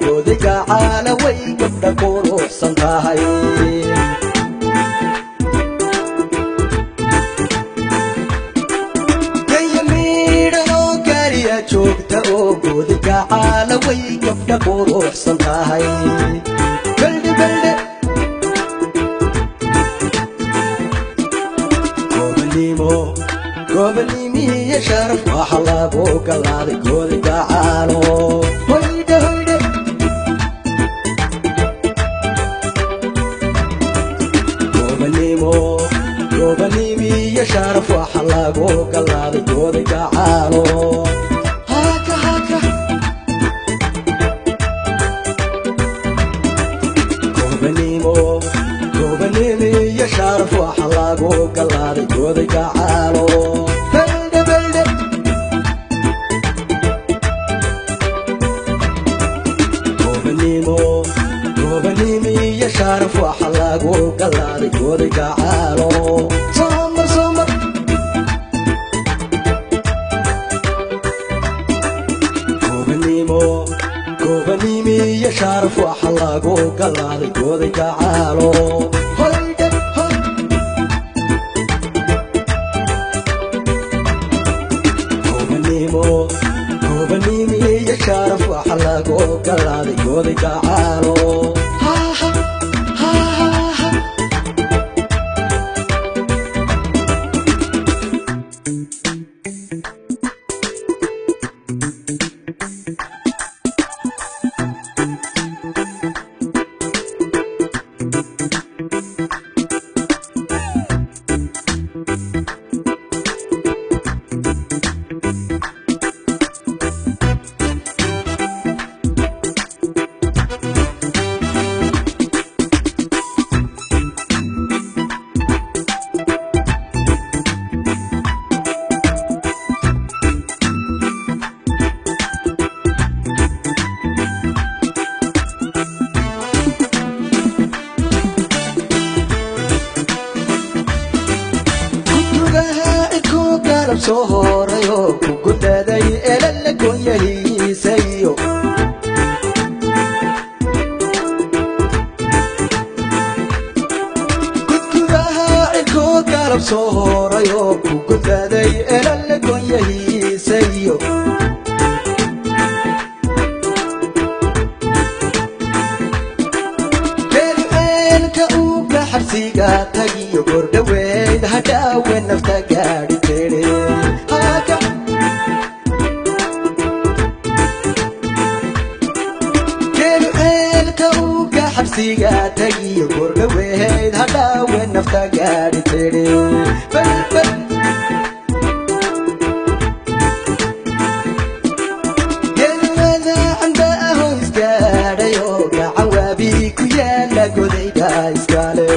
Goday Gacalo way gabdha quruxsan tahay joogta oo Goday Gacalo way gabdha quruxsan tahay balde balde gobanimo ya sharaf waxa lagu galaaday Goday Gacalo hoyde hoyde gobanimo ya sharaf waxa lagu galaaday Goday Gacalo يا شرف وحلاق وقلاد Goday Gacalo بلد بلد gobanimo يا شرف وحلاق وقلاد Goday Gacalo سمر سمر gobanimo يا شرف وحلاق وقلاد Goday Gacalo يا شرف وحلاق وقلاد Goday Gacalo sohorayo ku gudaday elal go'yahiisayo kudkudaha iko galab sohorayo ku gudaday elal go'yahiisayo kelka uga xabsiga tagiyo gordhaweyd hadhaawe nafta gaadhi tere xabsiga tagiyo gordhaweyd hadhaawe nafta gaadhi tere balbal gelwada canda ahoos gaadhayo gacan waabi yaala Goday Gacalo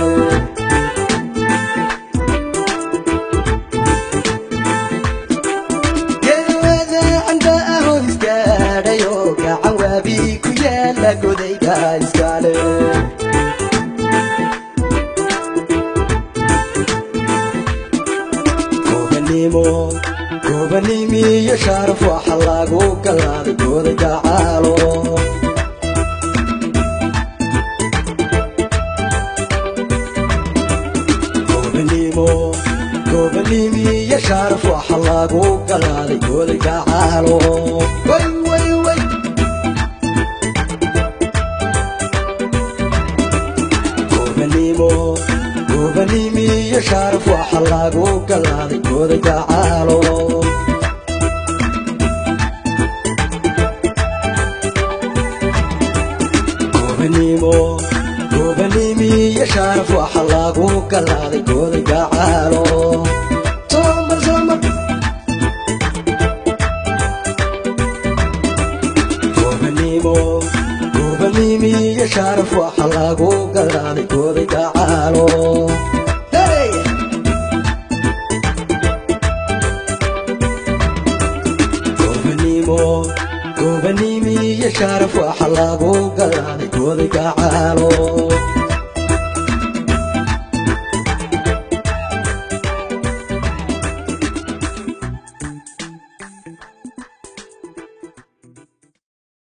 Goday Gacalo gobanimo ya sharaf waxa lagu galaaday Goday Gacalo gobanimo ya sharaf waxa lagu galaaday Goday Gacalo gobanimo ya sharaf waxa lagu galaaday Goday Gacalo gobanimo ya sharaf waxa lagu galaaday Goday Gacalo gobanimo ya sharaf waxa lagu galaaday Goday Gacalo gobanimo ya sharaf waxa lagu galaaday Goday Gacalo